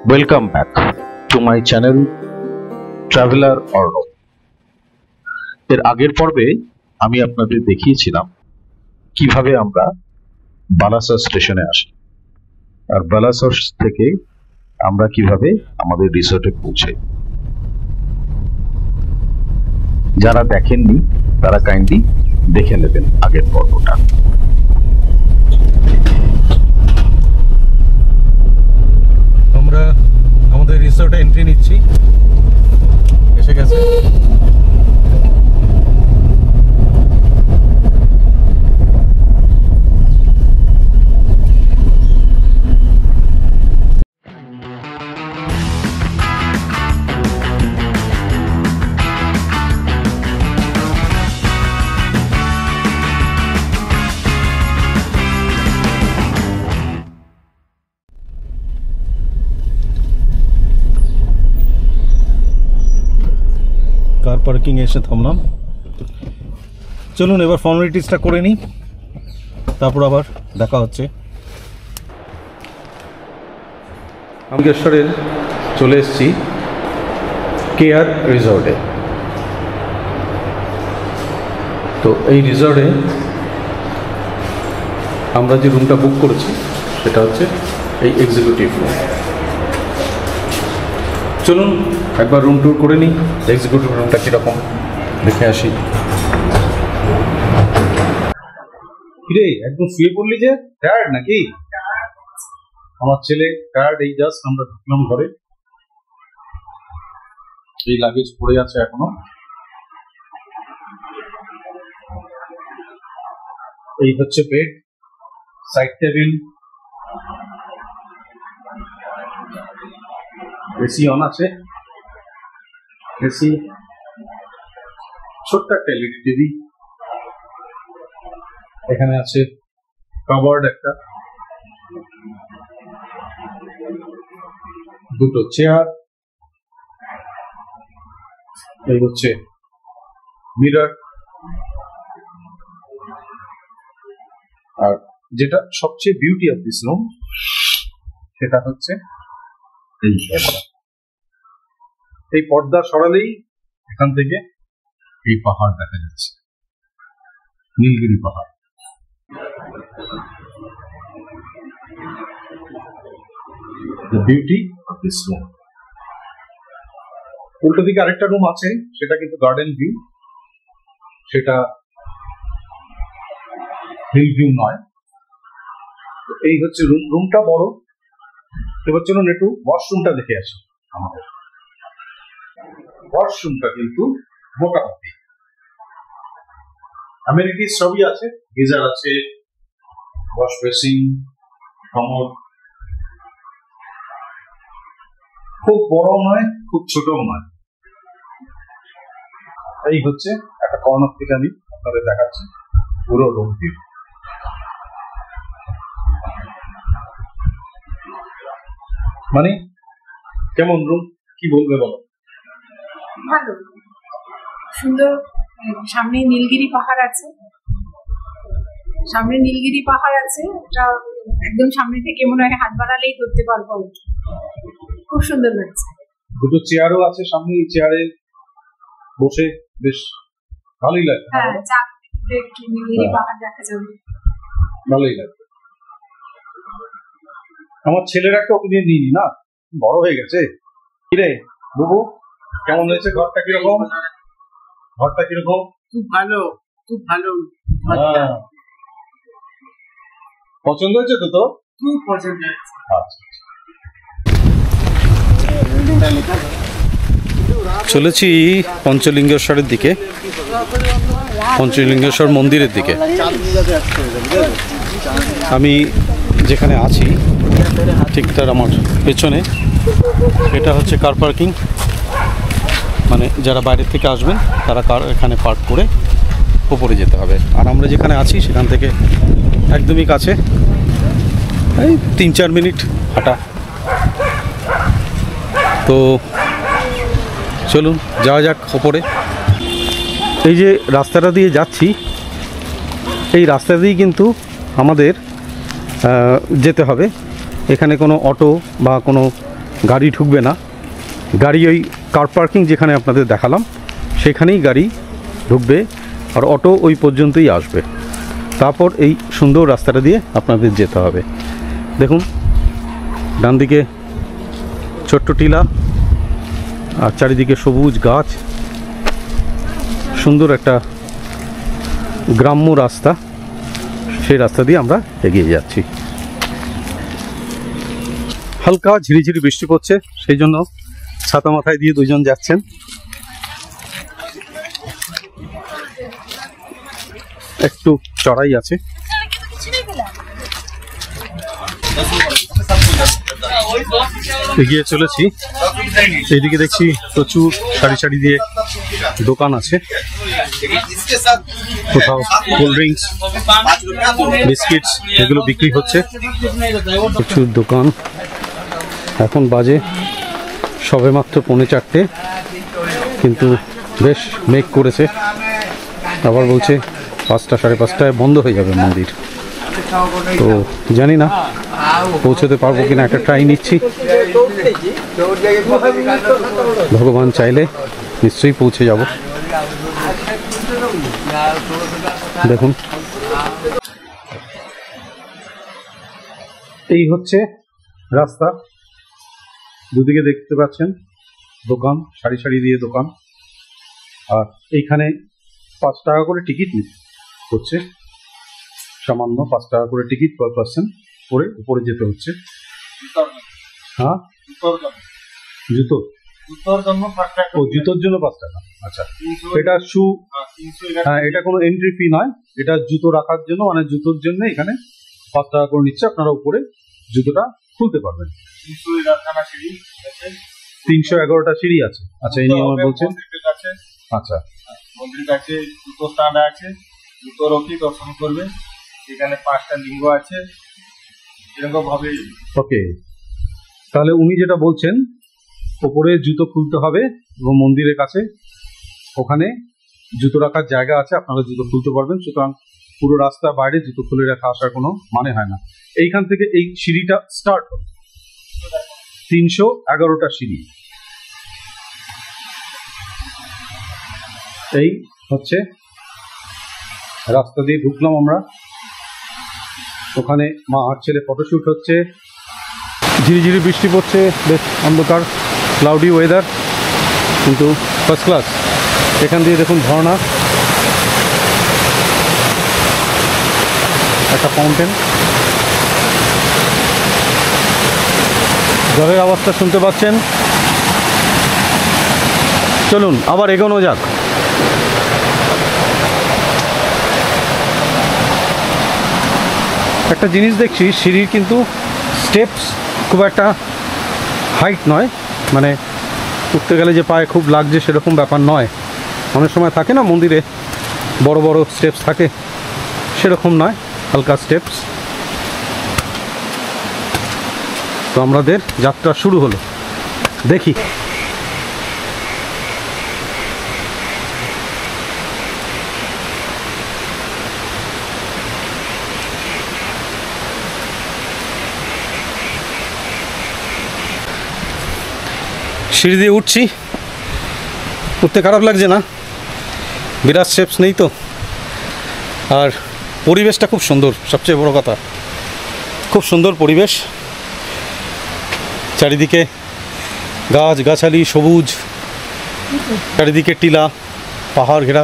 Welcome back to my channel traveller Arnab. এর আগের পর্বে আমি আপনাদের দেখিয়েছিলাম কিভাবে আমরা বালাসর স্টেশনে আসি আর বালাসর থেকে আমরা কিভাবে আমাদের রিসোর্টে পৌঁছাই। যারা দেখেননি তারা কাইন্ডলি দেখে নেবেন আগের পর্বটা। আমরা আমাদের রিসোর্টে এন্ট্রি নিচ্ছি, এসে গেছে। কার পার্কিং এসে থামলাম। চলুন এবার ফর্মালিটিসটা করে নিই, তারপর আবার দেখা হচ্ছে। আমগেশ্বরের চলে এসেছি কেআর রিসর্টে। তো এই রিসর্টে আমরা যে রুমটা বুক করেছি সেটা হচ্ছে এই এক্সিকিউটিভ রুম। চলুন একবার রুম ট্যুর করে নিই, এক্সিকিউটিভ রুমটা কীরকম দেখে আসি। কিরে একদম শুয়ে পড়লি যে, টায়ার্ড নাকি? আমার ছেলে টায়ার্ড, এই জাস্ট আমরা ঢুকলাম ঘরে, এই লাগেজ পড়ে আছে এখনো। এই হচ্ছে bed, side table, AC on আছে, এসি, ছোট্ট একটা এলইডি টিভি, এখানে আছে কাবার্ড একটা, দুটো চেয়ার, এই হচ্ছে মিরর, আর যেটা সবচেয়ে বিউটি অফ দিস রুম সেটা হচ্ছে এই পর্দা সরালেই এখান থেকে এই পাহাড় দেখা যাচ্ছে, নীলগিরি পাহাড়। The beauty of this room. উল্টো দিকে আরেকটা রুম আছে, সেটা কিন্তু গার্ডেন ভিউ, সেটা হিল ভিউ নয়। এই হচ্ছে রুমটা বড়। এবার চলুন একটু ওয়াশরুমটা দেখে আসি। আমাদের ওয়াশরুমটা কিন্তু মোটামুটি অ্যামেনিটিস সবই আছে, গিজার আছে, ওয়াশ বেসিন, কমোড, খুব বড় নয় খুব ছোটও নয়। এই হচ্ছে একটা কর্নার থেকে আমি আপনাদের দেখাচ্ছি পুরো রুম ভিউ। মানে কেমন রুম, কি বলবে বলো? ভালো, সুন্দর। সামনে নীলগিরি পাহাড় আছে, সামনে নীলগিরি পাহাড় আছে, এটা একদম সামনে থেকে মনে হয় হাত বাড়ালেই ধরতে পারবো। খুব সুন্দর লাগছে। দুটো চেয়ারও আছে সামনে, এই চেয়ারে বসে বেশ ভালোই লাগে। হ্যাঁ, একটু নীলগিরি পাহাড় দেখা যাবে, ভালোই লাগে। আমার ছেলের একটা ওপিনিয়ন নিইনি না, বড় হয়ে গেছে। কিরে বুবু, কেমন হয়েছে ঘরটা? কিরকম ঘরটা? কিরকম? খুব ভালো, খুব ভালো। পছন্দ হয়েছে তো? তোর খুব পছন্দ হয়েছে। চলেছি পঞ্চলিঙ্গেশ্বরের দিকে, পঞ্চলিঙ্গেশ্বর মন্দিরের দিকে। আমি যেখানে আছি ঠিক তার আমার পেছনে এটা হচ্ছে কার পার্কিং, মানে যারা বাইরে থেকে আসবেন তারা কার এখানে পার্ক করে উপরে যেতে হবে। আর আমরা যেখানে আছি সেখান থেকে একদমই কাছে, এই 3-4 মিনিট হাঁটা। তো চলুন যাওয়া যাক ওপরে। এই যে রাস্তাটা দিয়ে যাচ্ছি, এই রাস্তা দিয়েই কিন্তু আমাদের যেতে হবে। এখানে কোনো অটো বা কোনো গাড়ি ঢুকবে না, গাড়ি ওই কার পার্কিং যেখানে আপনাদের দেখালাম সেখানেই গাড়ি ঢুকবে, আর অটো ওই পর্যন্তই আসবে। তারপর এই সুন্দর রাস্তাটা দিয়ে আপনাদের যেতে হবে। দেখুন ডান দিকে ছোট্ট টিলা আর চারিদিকে সবুজ গাছ, সুন্দর একটা গ্রাম্য রাস্তা, সেই রাস্তা দিয়ে আমরা এগিয়ে যাচ্ছি। হালকা ঝিরিঝিরি বৃষ্টি পড়ছে, সেই জন্য ছাতা মাথায় দিয়ে দুজন যাচ্ছেন। একটু চড়াই আছে। এগিয়ে চলেছি, এইদিকে দেখছি প্রচুর সারি সারি দিয়ে দোকান আছে, কোথাও কোল্ড ড্রিঙ্কস, বিস্কিটস এগুলো বিক্রি হচ্ছে, প্রচুর দোকান। এখন বাজে সবেমাত্র 3:45, কিন্তু বেশ মেঘ করেছে, আবার বলছে 5টা 5:30টায় বন্ধ হয়ে যাবে মন্দির। তো জানি না পৌঁছতে পারবো কিনা, একটা ট্রাই নিচ্ছি। ভগবান চাইলে নিশ্চয়ই পৌঁছে যাব। দেখুন এই হচ্ছে রাস্তা, দুদিকে দেখতে পাচ্ছেন দোকান, সারি সারি দিয়ে দোকান, আর এইখানে 5 টাকা করে টিকিট হচ্ছে, সামান্য 5 টাকা করে টিকিট পার পার্সন করে উপরে যেতে হচ্ছে। হ্যাঁ জুতো, ও জুতোর জন্য 5 টাকা। আচ্ছা, এটা শু, হ্যাঁ এটা কোনো এন্ট্রি ফি নয়, এটা জুতো রাখার জন্য, মানে জুতোর জন্য এখানে 5 টাকা করে নিচ্ছে, আপনারা উপরে জুতোটা খুলতে পারবেন। 311টা সিঁড়ি আছে। আচ্ছা, এই নিয়ে আমার বলছেন। আচ্ছা, মন্দিরের কাছে জুতো স্ট্যান্ড আছে, জুতো রকি দর্শন করবে, এখানে 5টা লিঙ্গ আছে, এরকম ভাবে। ওকে, তাহলে উনি যেটা বলছেন ওপরে জুতো খুলতে হবে এবং মন্দিরের কাছে ওখানে জুতো রাখার জায়গা আছে, আপনারা জুতো খুলতে পারবেন। সুতরাং পুরো রাস্তার বাইরে জুতো খুলে রাখা আসার কোনো মানে হয় না। এইখান থেকে এই সিঁড়িটা স্টার্ট হবে, 311টা সিঁড়ি। এই হচ্ছে রাস্তা দিয়ে ঢুকলাম আমরা, ওখানে মা আর ছেলে ফটোশুট হচ্ছে, ঝিরিঝিরি বৃষ্টি পড়ছে, বেশ অন্ধকার ক্লাউডি ওয়েদার, কিন্তু ফার্স্ট ক্লাস। এখান দিয়ে দেখুন ঝর্ণা, একটা ফাউন্টেন, জলের আওয়াজটা শুনতে পাচ্ছেন। চলুন আবার এগোনো যাক। একটা জিনিস দেখছি, সিঁড়ির কিন্তু স্টেপস খুব একটা হাইট নয়, মানে উঠতে গেলে যে পায়ে খুব লাগছে সেরকম ব্যাপার নয়। অনেক সময় থাকে না মন্দিরে বড় বড় স্টেপস থাকে, সেরকম নয়, হালকা স্টেপস। তো আমাদের যাত্রা শুরু হলো, দেখি। সিঁড়ি দিয়ে উঠছি, উঠতে খারাপ লাগছে না, বিরাট স্টেপস নেই তো, আর পরিবেশটা খুব সুন্দর, সবচেয়ে বড় কথা খুব সুন্দর পরিবেশ, চারিদিকে গাছ গাছালি সবুজ, চারিদিকে টিলা, পাহাড় ঘেরা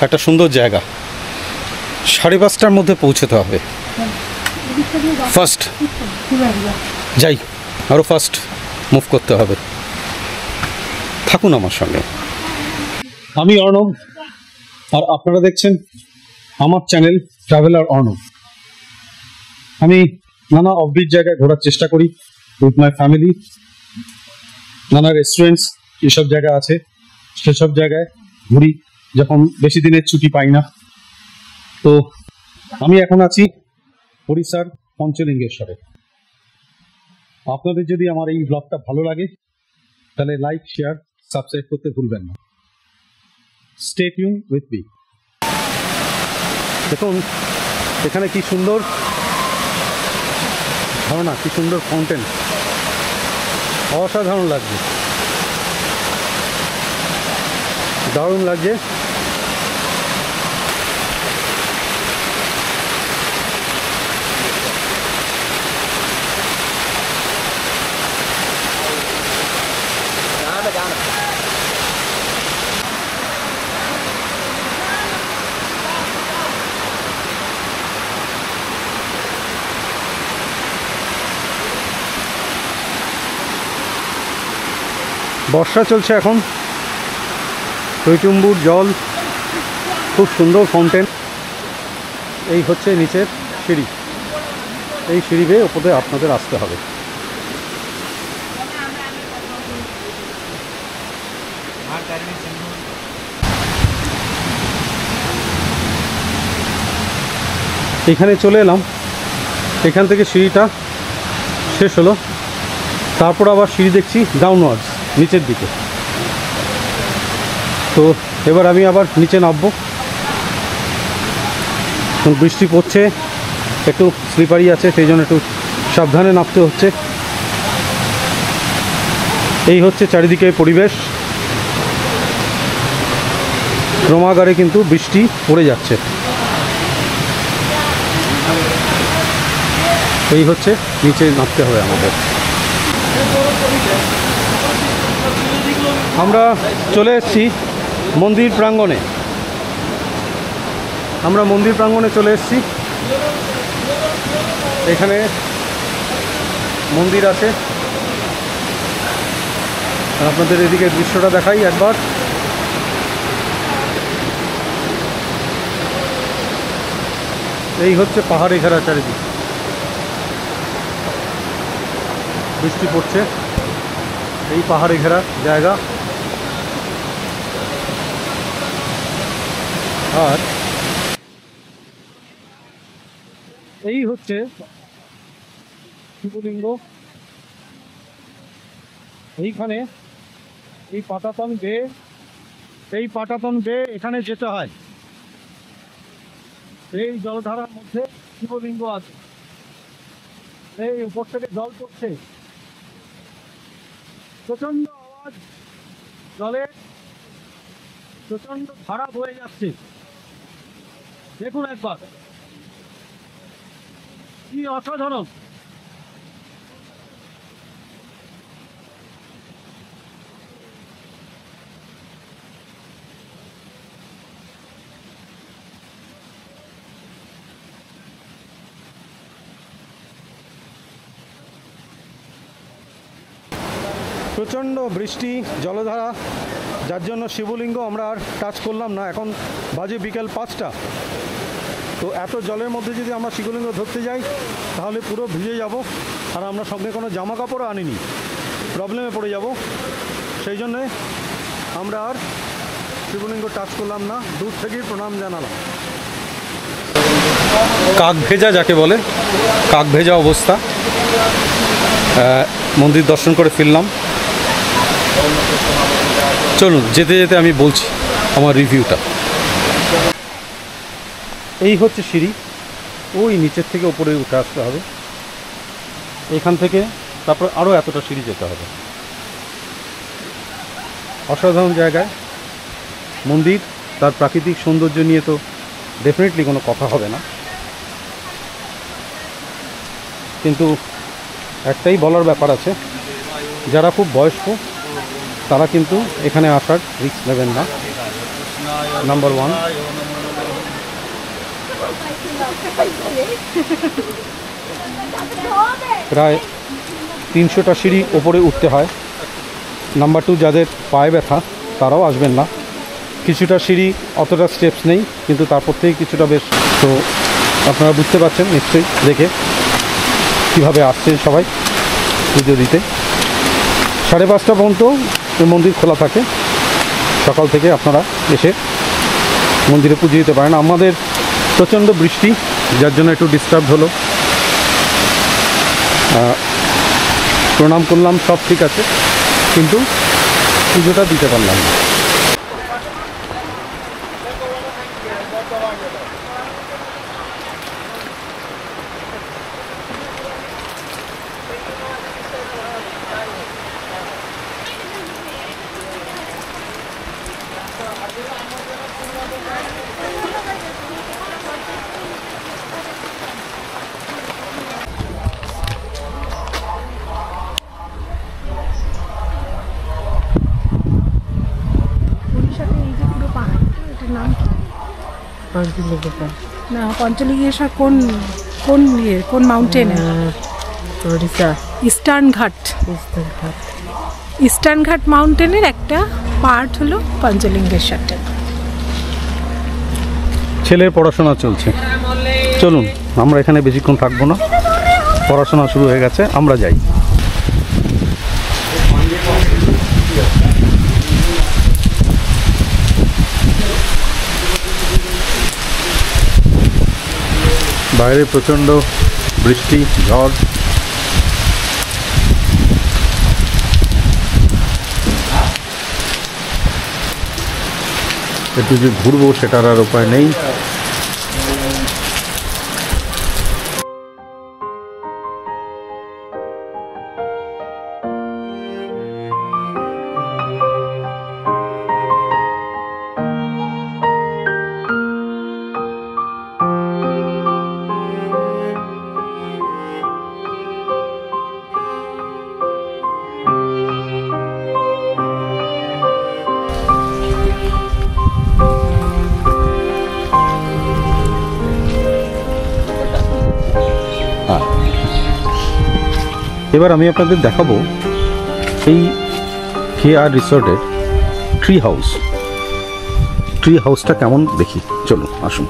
একটা সুন্দর জায়গা। 5:30টার মধ্যে পৌঁছতে হবে। ফার্স্ট যাই, আরও ফার্স্ট মুভ করতে হবে। থাকুন আমার সঙ্গে। আমি অর্ণব, আর আপনারা দেখছেন আমার চ্যানেল ট্রাভেলার অর্ণব। আমি নানা অফবিট জায়গায় ঘোরার চেষ্টা করি উইথ মাই ফ্যামিলি। নানা রেস্টুরেন্টস এসব জায়গা আছে, সেসব জায়গায় ঘুরি যখন বেশি দিনের ছুটি পাই না। তো আমি এখন আছি ওড়িশার পঞ্চলিঙ্গেশ্বরে। আপনাদের যদি আমার এই ব্লগটা ভালো লাগে তাহলে লাইক, শেয়ার, সাবস্ক্রাইব করতে ভুলবেন না। Stay tune with me. দেখুন এখানে কি সুন্দর ঝর্ণা, কি সুন্দর ফাউন্টেন, অসাধারণ লাগছে, দারুণ লাগছে। বর্ষা চলছে এখন, টইটুম্বুর জল, খুব সুন্দর ফাউন্টেন। এই হচ্ছে নিচের সিঁড়ি, এই সিঁড়ি বেয়ে ওপরে আপনাদের আসতে হবে। এখানে চলে এলাম, এখান থেকে সিঁড়িটা শেষ হলো, তারপর আবার সিঁড়ি দেখছি ডাউনওয়ার্ডস, নিচের দিকে। তো এবার আমি আবার নিচে নামবো। বৃষ্টি পড়ছে, একটু স্লিপারি আছে, সেই জন্য একটু সাবধানে নামতে হচ্ছে। এই হচ্ছে চারিদিকে পরিবেশ, ক্রমাগারে কিন্তু বৃষ্টি পড়ে যাচ্ছে। এই হচ্ছে নিচে নামতে হবে আমাদের। আমরা চলে এসেছি মন্দির প্রাঙ্গণে, আমরা মন্দির প্রাঙ্গণে চলে এসেছি। এখানে মন্দির আছে, আপনাদের এদিকে দৃশ্যটা দেখাই একবার। এই হচ্ছে পাহাড়ে ঘেরা চারিদিক, বৃষ্টি পড়ছে, এই পাহাড়ে ঘেরা জায়গা। আর এই হচ্ছে শিবলিঙ্গ। এইখানে এই পাটাতন বেয়ে এখানে যেতে হয়। এই জলধারার মধ্যে শিবলিঙ্গ আছে, এই উপর থেকে জল পড়ছে, প্রচন্ড আওয়াজ, জলের প্রচন্ড ধারা বয়ে যাচ্ছে। দেখুন একবার, কি অসাধারণ। প্রচণ্ড বৃষ্টি, জলধারা, যার জন্য শিবলিঙ্গ আমরা আর টাচ করলাম না। এখন বাজে বিকেল 5টা। তো এত জলের মধ্যে যদি আমরা শিবলিঙ্গ ধরতে যাই তাহলে পুরো ভিজে যাব, আর আমরা সঙ্গে কোনো জামা কাপড়ও আনিনি, প্রবলেমে পড়ে যাব। সেই জন্যে আমরা আর শিবলিঙ্গ টাচ করলাম না, দূর থেকেই প্রণাম জানালাম। কাক ভেজা যাকে বলে, কাক ভেজা অবস্থা। মন্দির দর্শন করে ফিরলাম। চলুন যেতে যেতে আমি বলছি আমার রিভিউটা। এই হচ্ছে সিঁড়ি, ওই নিচের থেকে উপরে উঠে আসতে হবে, এখান থেকে তারপর আরও এতটা সিঁড়ি যেতে হবে। অসাধারণ জায়গায় মন্দির, তার প্রাকৃতিক সৌন্দর্য নিয়ে তো ডেফিনেটলি কোনো কথা হবে না, কিন্তু একটাই বলার ব্যাপার আছে, যারা খুব বয়স্ক তারা কিন্তু এখানে আসার রিস্ক নেবেন না, নাম্বার 1। প্রায় 300টা সিঁড়ি ওপরে উঠতে হয়। নাম্বার 2, যাদের পায়ে ব্যথা তারাও আসবেন না। কিছুটা সিঁড়ি অতটা স্টেপস নেই, কিন্তু তারপর থেকে কিছুটা বেশ। তো আপনারা বুঝতে পারছেন নিশ্চয়ই দেখে কীভাবে আসছে সবাই পুজো দিতে। 5:30 পর্যন্ত মন্দির খোলা থাকে, সকাল থেকে আপনারা এসে মন্দিরে পুজো দিতে পারেন। আমাদের প্রচণ্ড বৃষ্টি, যার জন্য একটু ডিস্টার্ব হলো। প্রণাম করলাম, সব ঠিক আছে, কিন্তু পুজোটা দিতে পারলাম না। না, পঞ্চলিঙ্গেশ্বর কোন কোন কোন মাউন্টেনে? ইস্টার্ন ঘাট। ইস্টার্ন ঘাট মাউন্টেনের একটা পার্ট হলো পঞ্চলিঙ্গেশ্বরটা। ছেলের পড়াশোনা চলছে, চলুন আমরা এখানে বেশিক্ষণ থাকবো না, পড়াশোনা শুরু হয়ে গেছে, আমরা যাই। বাইরে প্রচণ্ড বৃষ্টি, ঝড়। একটু যে ঘুরবো সেটার আর উপায় নেই। এবার আমি আপনাদের দেখাবো এই KR রিসর্টের ট্রি হাউসটা কেমন দেখি। চলুন আসুন।